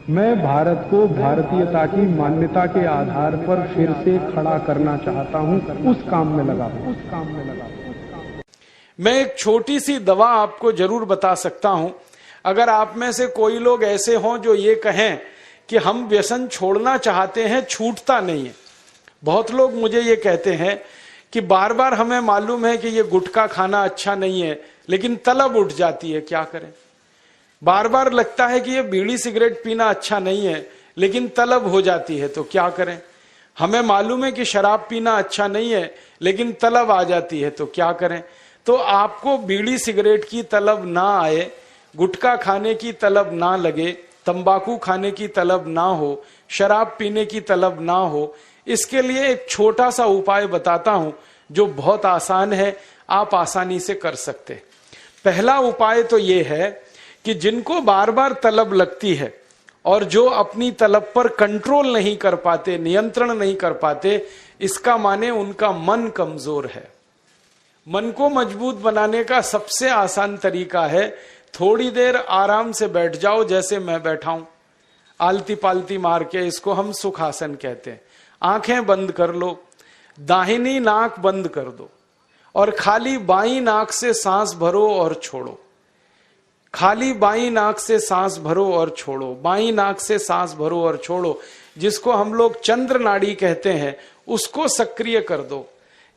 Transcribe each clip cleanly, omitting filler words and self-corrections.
मैं भारत को भारतीयता की मान्यता के आधार पर फिर से खड़ा करना चाहता हूं, उस काम में लगा हूं। मैं एक छोटी सी दवा आपको जरूर बता सकता हूं। अगर आप में से कोई लोग ऐसे हों जो ये कहें कि हम व्यसन छोड़ना चाहते हैं, छूटता नहीं है। बहुत लोग मुझे ये कहते हैं कि बार बार हमें मालूम है कि ये गुटखा खाना अच्छा नहीं है, लेकिन तलब उठ जाती है, क्या करें। बार बार लगता है कि ये बीड़ी सिगरेट पीना अच्छा नहीं है, लेकिन तलब हो जाती है, तो क्या करें। हमें मालूम है कि शराब पीना अच्छा नहीं है, लेकिन तलब आ जाती है, तो क्या करें। तो आपको बीड़ी सिगरेट की तलब ना आए, गुटखा खाने की तलब ना लगे, तंबाकू खाने की तलब ना हो, शराब पीने की तलब ना हो, इसके लिए एक छोटा सा उपाय बताता हूं जो बहुत आसान है, आप आसानी से कर सकते। पहला उपाय तो ये है कि जिनको बार बार तलब लगती है और जो अपनी तलब पर कंट्रोल नहीं कर पाते, नियंत्रण नहीं कर पाते, इसका माने उनका मन कमजोर है। मन को मजबूत बनाने का सबसे आसान तरीका है, थोड़ी देर आराम से बैठ जाओ, जैसे मैं बैठा हूं, आलती पालती मार के, इसको हम सुखासन कहते हैं। आंखें बंद कर लो, दाहिनी नाक बंद कर दो और खाली बाईं नाक से सांस भरो और छोड़ो। खाली बाईं नाक से सांस भरो और छोड़ो, बाईं नाक से सांस भरो और छोड़ो। जिसको हम लोग चंद्र नाड़ी कहते हैं, उसको सक्रिय कर दो।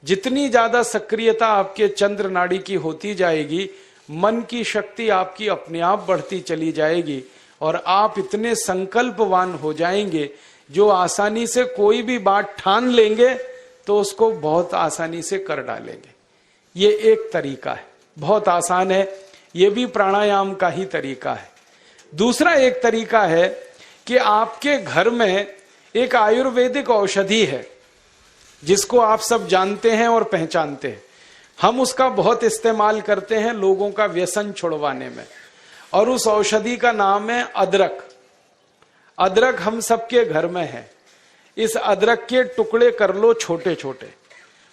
जितनी ज्यादा सक्रियता आपके चंद्र नाड़ी की होती जाएगी, मन की शक्ति आपकी अपने आप बढ़ती चली जाएगी और आप इतने संकल्पवान हो जाएंगे जो आसानी से कोई भी बात ठान लेंगे तो उसको बहुत आसानी से कर डालेंगे। ये एक तरीका है, बहुत आसान है, ये भी प्राणायाम का ही तरीका है। दूसरा एक तरीका है कि आपके घर में एक आयुर्वेदिक औषधि है जिसको आप सब जानते हैं और पहचानते हैं। हम उसका बहुत इस्तेमाल करते हैं लोगों का व्यसन छुड़वाने में, और उस औषधि का नाम है अदरक। अदरक हम सबके घर में है। इस अदरक के टुकड़े कर लो छोटे छोटे,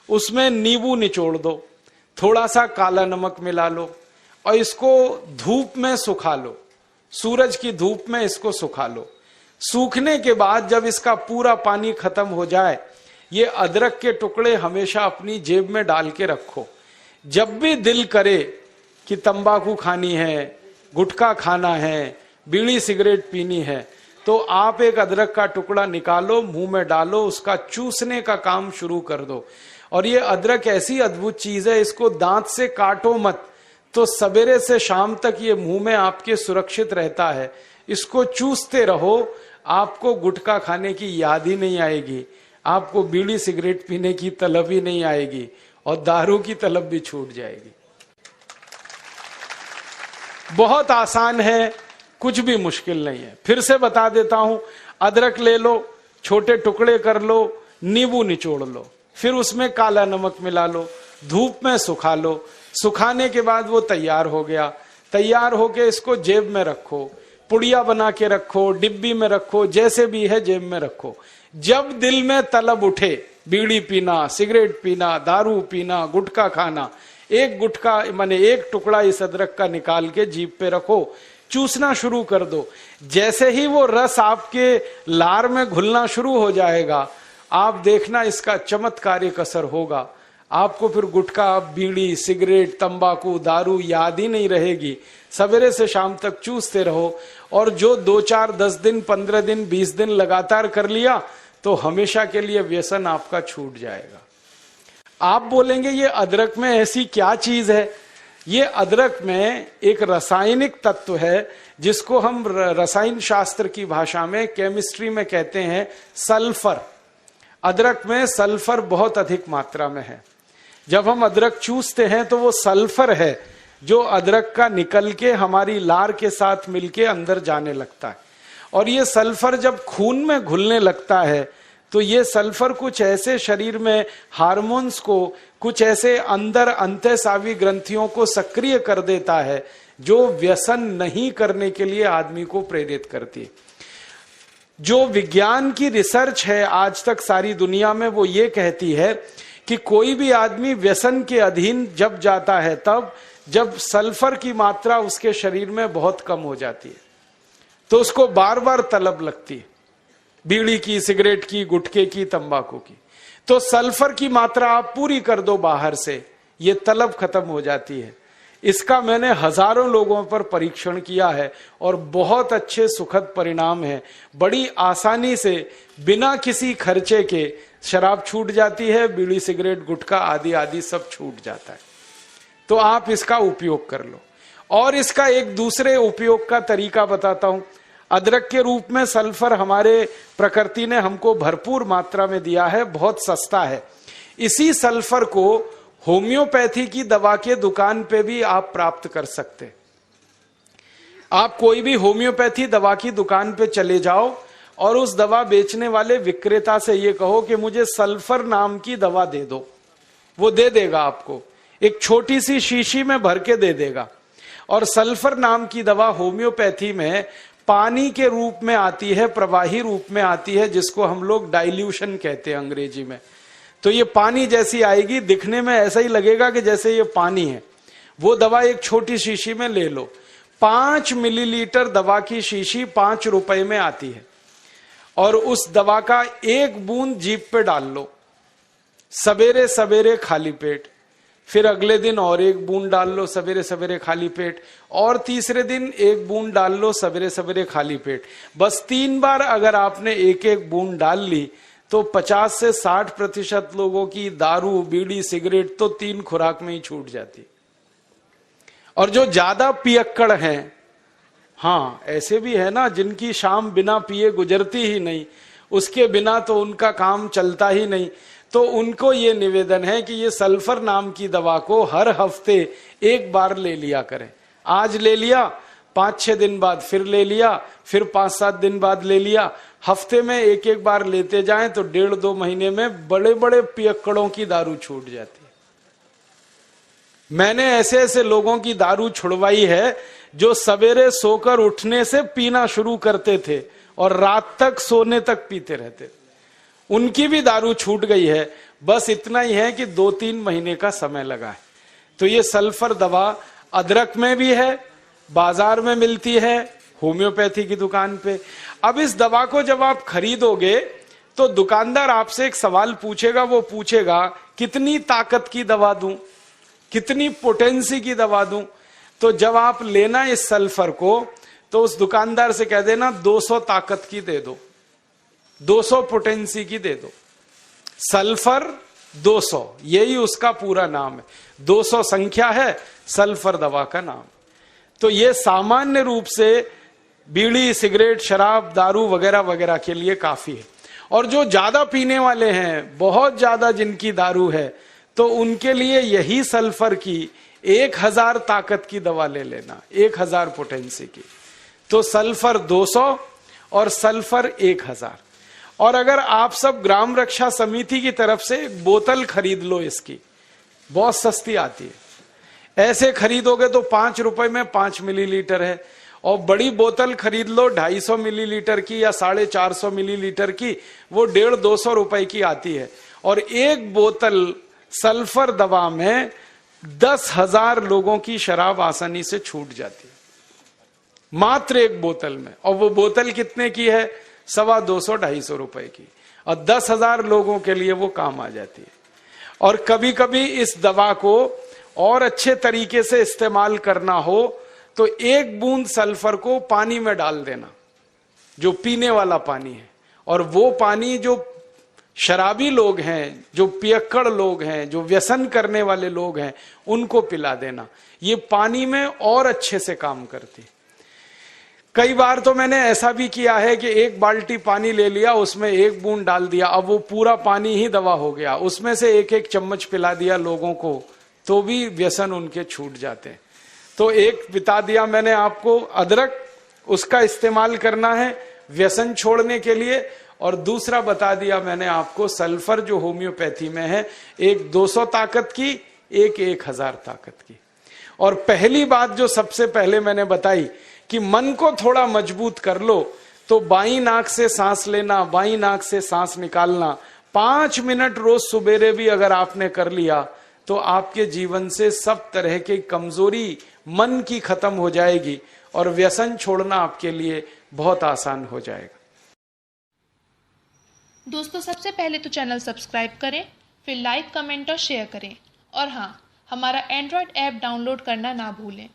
उसमें नींबू निचोड़ दो, थोड़ा सा काला नमक मिला लो और इसको धूप में सुखा लो, सूरज की धूप में इसको सुखा लो। सूखने के बाद जब इसका पूरा पानी खत्म हो जाए, ये अदरक के टुकड़े हमेशा अपनी जेब में डाल के रखो। जब भी दिल करे कि तंबाकू खानी है, गुटखा खाना है, बीड़ी सिगरेट पीनी है, तो आप एक अदरक का टुकड़ा निकालो, मुंह में डालो, उसका चूसने का काम शुरू कर दो। और ये अदरक ऐसी अद्भुत चीज है, इसको दांत से काटो मत, तो सवेरे से शाम तक ये मुंह में आपके सुरक्षित रहता है। इसको चूसते रहो, आपको गुटखा खाने की याद ही नहीं आएगी, आपको बीड़ी सिगरेट पीने की तलब ही नहीं आएगी और दारू की तलब भी छूट जाएगी। बहुत आसान है, कुछ भी मुश्किल नहीं है। फिर से बता देता हूं, अदरक ले लो, छोटे टुकड़े कर लो, नींबू निचोड़ लो, फिर उसमें काला नमक मिला लो, धूप में सुखा लो। सुखाने के बाद वो तैयार हो गया। तैयार होके इसको जेब में रखो, पुड़िया बना के रखो, डिब्बी में रखो, जैसे भी है जेब में रखो। जब दिल में तलब उठे, बीड़ी पीना, सिगरेट पीना, दारू पीना, गुटखा खाना, एक गुटखा माने एक टुकड़ा इस अदरक का निकाल के जीभ पे रखो, चूसना शुरू कर दो। जैसे ही वो रस आपके लार में घुलना शुरू हो जाएगा, आप देखना इसका चमत्कारिक असर होगा। आपको फिर गुटखा, बीड़ी, सिगरेट, तंबाकू, दारू याद ही नहीं रहेगी। सवेरे से शाम तक चूसते रहो, और जो 2, 4, 10 दिन, 15 दिन, 20 दिन लगातार कर लिया तो हमेशा के लिए व्यसन आपका छूट जाएगा। आप बोलेंगे ये अदरक में ऐसी क्या चीज है? ये अदरक में एक रासायनिक तत्व है जिसको हम रसायन शास्त्र की भाषा में, केमिस्ट्री में कहते हैं सल्फर। अदरक में सल्फर बहुत अधिक मात्रा में है। जब हम अदरक चूसते हैं तो वो सल्फर है जो अदरक का निकल के हमारी लार के साथ मिलके अंदर जाने लगता है। और ये सल्फर जब खून में घुलने लगता है तो ये सल्फर कुछ ऐसे शरीर में हार्मोन्स को, कुछ ऐसे अंदर अंतःस्रावी ग्रंथियों को सक्रिय कर देता है जो व्यसन नहीं करने के लिए आदमी को प्रेरित करती है। जो विज्ञान की रिसर्च है आज तक सारी दुनिया में, वो ये कहती है कि कोई भी आदमी व्यसन के अधीन जब जाता है तब जब सल्फर की मात्रा उसके शरीर में बहुत कम हो जाती है। तो उसको बार बार तलब लगती है, बीड़ी की, सिगरेट की, गुटखे की, तंबाकू की। तो सल्फर की मात्रा आप पूरी कर दो बाहर से, ये तलब खत्म हो जाती है। इसका मैंने हजारों लोगों पर परीक्षण किया है और बहुत अच्छे सुखद परिणाम है। बड़ी आसानी से बिना किसी खर्चे के शराब छूट जाती है, बीड़ी, सिगरेट, गुटखा आदि आदि सब छूट जाता है। तो आप इसका उपयोग कर लो। और इसका एक दूसरे उपयोग का तरीका बताता हूं। अदरक के रूप में सल्फर हमारे प्रकृति ने हमको भरपूर मात्रा में दिया है, बहुत सस्ता है। इसी सल्फर को होम्योपैथी की दवा के दुकान पे भी आप प्राप्त कर सकते। आप कोई भी होम्योपैथी दवा की दुकान पे चले जाओ और उस दवा बेचने वाले विक्रेता से ये कहो कि मुझे सल्फर नाम की दवा दे दो, वो दे देगा आपको, एक छोटी सी शीशी में भर के दे देगा। और सल्फर नाम की दवा होम्योपैथी में पानी के रूप में आती है, प्रवाही रूप में आती है, जिसको हम लोग डाइल्यूशन कहते हैं अंग्रेजी में। तो ये पानी जैसी आएगी, दिखने में ऐसा ही लगेगा कि जैसे ये पानी है। वो दवा एक छोटी शीशी में ले लो। 5 मिलीलीटर दवा की शीशी 5 रुपए में आती है और उस दवा का 1 बूंद जीभ पे डाल लो सवेरे सवेरे खाली पेट, फिर अगले दिन और 1 बूंद डाल लो सवेरे सवेरे खाली पेट, और तीसरे दिन 1 बूंद डाल लो सवेरे सवेरे खाली पेट। बस 3 बार अगर आपने 1-1 बूंद डाल ली तो 50 से 60% लोगों की दारू, बीड़ी, सिगरेट तो 3 खुराक में ही छूट जाती। और जो ज्यादा पियक्कड़ हैं, हाँ ऐसे भी है ना जिनकी शाम बिना पिए गुजरती ही नहीं, उसके बिना तो उनका काम चलता ही नहीं, तो उनको ये निवेदन है कि ये सल्फर नाम की दवा को हर हफ्ते 1 बार ले लिया करें। आज ले लिया, 5-6 दिन बाद फिर ले लिया, फिर 5-7 दिन बाद ले लिया। हफ्ते में 1-1 बार लेते जाएं तो 1.5-2 महीने में बड़े बड़े पियक्कड़ों की दारू छूट जाती है। मैंने ऐसे ऐसे लोगों की दारू छुड़वाई है जो सवेरे सोकर उठने से पीना शुरू करते थे और रात तक सोने तक पीते रहते, उनकी भी दारू छूट गई है। बस इतना ही है कि 2-3 महीने का समय लगा है। तो ये सल्फर दवा अदरक में भी है, बाजार में मिलती है, होम्योपैथी की दुकान पे। अब इस दवा को जब आप खरीदोगे तो दुकानदार आपसे एक सवाल पूछेगा, वो पूछेगा कितनी ताकत की दवा दूं, कितनी पोटेंसी की दवा दूं। तो जब आप लेना इस सल्फर को तो उस दुकानदार से कह देना 200 ताकत की दे दो, 200 पोटेंसी की दे दो। सल्फर 200, यही उसका पूरा नाम है। 200 संख्या है सल्फर दवा का नाम। तो ये सामान्य रूप से बीड़ी, सिगरेट, शराब, दारू वगैरह वगैरह के लिए काफी है। और जो ज्यादा पीने वाले हैं, बहुत ज्यादा जिनकी दारू है, तो उनके लिए यही सल्फर की 1000 ताकत की दवा ले लेना, 1000 पोटेंसी की। तो सल्फर 200 और सल्फर 1000। और अगर आप सब ग्राम रक्षा समिति की तरफ से एक बोतल खरीद लो, इसकी बहुत सस्ती आती है। ऐसे खरीदोगे तो 5 रुपए में 5 मिलीलीटर है, और बड़ी बोतल खरीद लो 250 मिलीलीटर की या 450 मिलीलीटर की, वो 150-200 रुपए की आती है। और एक बोतल सल्फर दवा में 10,000 लोगों की शराब आसानी से छूट जाती है, मात्र एक बोतल में। और वो बोतल कितने की है? 250-250 रुपए की, और 10,000 लोगों के लिए वो काम आ जाती है। और कभी कभी इस दवा को और अच्छे तरीके से इस्तेमाल करना हो तो 1 बूंद सल्फर को पानी में डाल देना, जो पीने वाला पानी है, और वो पानी जो शराबी लोग हैं, जो पियक्कड़ लोग हैं, जो व्यसन करने वाले लोग हैं, उनको पिला देना। ये पानी में और अच्छे से काम करती। कई बार तो मैंने ऐसा भी किया है कि 1 बाल्टी पानी ले लिया, उसमें 1 बूंद डाल दिया, अब वो पूरा पानी ही दवा हो गया। उसमें से 1-1 चम्मच पिला दिया लोगों को, तो भी व्यसन उनके छूट जाते हैं। तो एक बता दिया मैंने आपको, अदरक, उसका इस्तेमाल करना है व्यसन छोड़ने के लिए। और दूसरा बता दिया मैंने आपको सल्फर, जो होम्योपैथी में है, एक 200 ताकत की, एक 1000 ताकत की। और पहली बात जो सबसे पहले मैंने बताई कि मन को थोड़ा मजबूत कर लो, तो बाईं नाक से सांस लेना, बाईं नाक से सांस निकालना 5 मिनट रोज सुबेरे भी अगर आपने कर लिया तो आपके जीवन से सब तरह की कमजोरी मन की खत्म हो जाएगी और व्यसन छोड़ना आपके लिए बहुत आसान हो जाएगा। दोस्तों, सबसे पहले तो चैनल सब्सक्राइब करें, फिर लाइक, कमेंट और शेयर करें। और हाँ, हमारा एंड्रॉयड ऐप डाउनलोड करना ना भूलें।